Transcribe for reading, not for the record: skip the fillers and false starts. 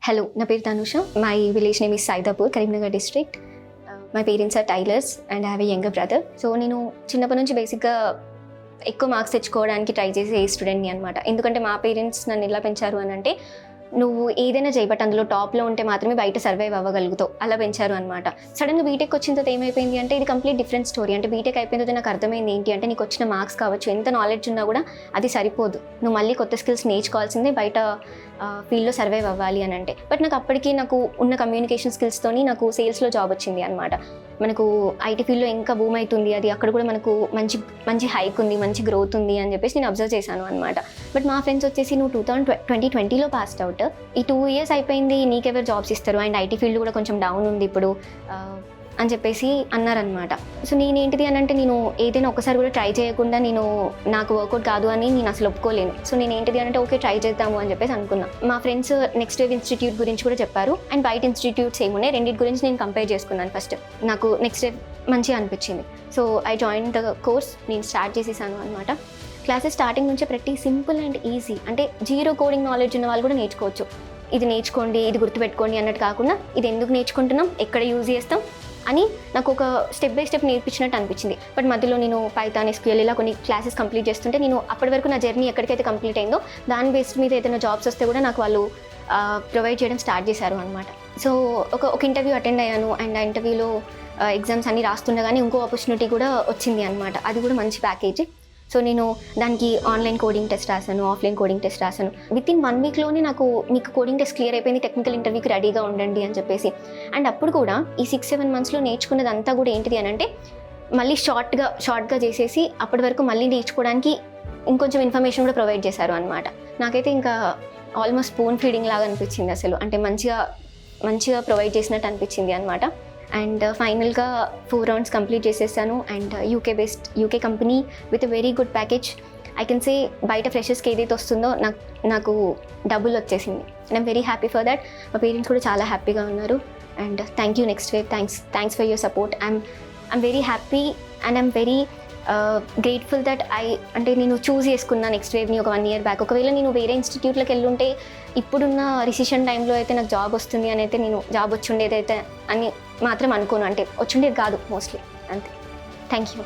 Hello, na పేరు Dhanusha. My village name is Saidapur, Karimnagar district. My parents are tailors and I have a younger brother. So నేను చిన్నప్పటి నుంచి బేసిక్గా ఎక్కువ marks తెచ్చుకోవడానికి try చేసే స్టూడెంట్ని అనమాట. ఎందుకంటే మా పేరెంట్స్ నన్ను ఎలా పెంచారు అని అంటే, నువ్వు ఏదైనా చేయి బట్ అందులో టాప్లో ఉంటే మాత్రమే బయట సర్వైవ్ అవ్వగలుగుతావు, అలా పెంచారు అనమాట. సడన్గా బీటెక్ వచ్చిన తర్వాత ఏమైపోయింది అంటే ఇది కంప్లీట్ డిఫరెంట్ స్టోరీ. అంటే బీటెక్ అయిపోయిన తర్వాత నాకు అర్థమైంది ఏంటి అంటే, నీకు వచ్చిన మార్క్స్ కావచ్చు, ఎంత నాలెడ్జ్ ఉన్నా కూడా అది సరిపోదు. నువ్వు మళ్ళీ కొత్త స్కిల్స్ నేర్చుకోవాల్సిందే బయట ఫీల్డ్లో సర్వైవ్ అవ్వాలి అని అంటే. బట్ నాకు అప్పటికి నాకు ఉన్న కమ్యూనికేషన్ స్కిల్స్తోని నాకు సేల్స్లో జాబ్ వచ్చింది అనమాట. మనకు ఐటీ ఫీల్డ్లో ఇంకా బూమ్ అవుతుంది, అది అక్కడ కూడా మనకు మంచి హైక్ ఉంది, మంచి గ్రోత్ ఉంది అని చెప్పేసి నేను అబ్జర్వ్ చేశాను అనమాట. బట్ మా ఫ్రెండ్స్ వచ్చేసి నువ్వు 2020లో పాస్డ్ అవుట్, ఈ 2 years అయిపోయింది, నీకెవరు జాబ్స్ ఇస్తారు, అండ్ ఐటీ ఫీల్డ్ కూడా కొంచెం డౌన్ ఉంది ఇప్పుడు అని చెప్పేసి అన్నారనమాట. సో నేనేంటిది అని అంటే, నేను ఏదైనా ఒకసారి కూడా ట్రై చేయకుండా నాకు వర్కౌట్ కాదు అని నేను అసలు ఒప్పుకోలేను. సో నేను ఏంటిది అంటే, ఓకే ట్రై చేద్దాము అని చెప్పేసి అనుకున్నా. మా ఫ్రెండ్స్ NxtWave ఇన్స్టిట్యూట్ గురించి కూడా చెప్పారు, అండ్ బయట ఇన్స్టిట్యూట్స్ ఏమున్నాయి రెండింటి గురించి నేను కంపేర్ చేసుకున్నాను. ఫస్ట్ నాకు NxtWave మంచిగా అనిపించింది. So I join the course, నేను స్టార్ట్ చేసేసాను అనమాట. క్లాసెస్ స్టార్టింగ్ నుంచే ప్రతి సింపుల్ అండ్ ఈజీ, అంటే జీరో కోడింగ్ నాలెడ్జ్ ఉన్న వాళ్ళు కూడా నేర్చుకోవచ్చు. ఇది నేర్చుకోండి, ఇది గుర్తుపెట్టుకోండి అన్నట్టు కాకుండా, ఇది ఎందుకు నేర్చుకుంటున్నాం, ఎక్కడ యూజ్ చేస్తాం అని నాకు ఒక స్టెప్ బై స్టెప్ నేర్పించినట్టు అనిపించింది. బట్ మధ్యలో నేను పైథాన్, SQL ఇలా కొన్ని క్లాసెస్ కంప్లీట్ చేస్తుంటే, నేను అప్పటి వరకు నా జర్నీ ఎక్కడికైతే కంప్లీట్ అయిందో దాని బేస్డ్ మీద ఏదైనా జాబ్స్ వస్తే కూడా నాకు వాళ్ళు ప్రొవైడ్ చేయడం స్టార్ట్ చేశారు అనమాట. సో ఒక ఇంటర్వ్యూ అటెండ్ అయ్యాను, అండ్ ఆ ఇంటర్వ్యూలో ఎగ్జామ్స్ అన్నీ రాస్తుండగానే ఇంకో ఆపర్చునిటీ కూడా వచ్చింది అనమాట. అది కూడా మంచి ప్యాకేజ్. సో నేను దానికి ఆన్లైన్ కోడింగ్ టెస్ట్ రాశాను, ఆఫ్లైన్ కోడింగ్ టెస్ట్ రాశాను. వితిన్ 1 weekలోనే మీకు కోడింగ్ టెస్ట్ క్లియర్ అయిపోయింది, టెక్నికల్ ఇంటర్వ్యూకి రెడీగా ఉండండి అని చెప్పేసి. అండ్ అప్పుడు కూడా ఈ 6-7 monthsలో నేర్చుకున్నదంతా కూడా ఏంటిది అని అంటే, మళ్ళీ షార్ట్గా చేసేసి అప్పటి వరకు మళ్ళీ నేర్చుకోవడానికి ఇంకొంచెం ఇన్ఫర్మేషన్ కూడా ప్రొవైడ్ చేశారు అనమాట. నాకైతే ఇంకా ఆల్మోస్ట్ స్పూన్ ఫీడింగ్ లాగా అనిపించింది అసలు. అంటే మంచిగా ప్రొవైడ్ చేసినట్టు అనిపించింది అనమాట. అండ్ ఫైనల్గా 4 rounds కంప్లీట్ చేసేసాను. And UK company with very good package. I can say బయట ఫ్రెషర్స్కి ఏదైతే వస్తుందో నాకు డబుల్ వచ్చేసింది. And I'm very happy for that. మా పేరెంట్స్ కూడా చాలా హ్యాపీగా ఉన్నారు. And thank you NxtWave, thanks for your support. I'm very happy and I'm very grateful that అంటే నేను చూస్ చేసుకున్నాను NxtWaveని ఒక 1 year బ్యాక్. ఒకవేళ నేను వేరే ఇన్స్టిట్యూట్లోకి వెళ్ళుంటే ఇప్పుడున్న రిసిషన్ టైంలో అయితే నాకు జాబ్ వస్తుంది అని అయితే, నేను జాబ్ వచ్చుండేదైతే అని మాత్రం అనుకోను. అంటే వచ్చుండేది కాదు మోస్ట్లీ. అంతే. Thank you.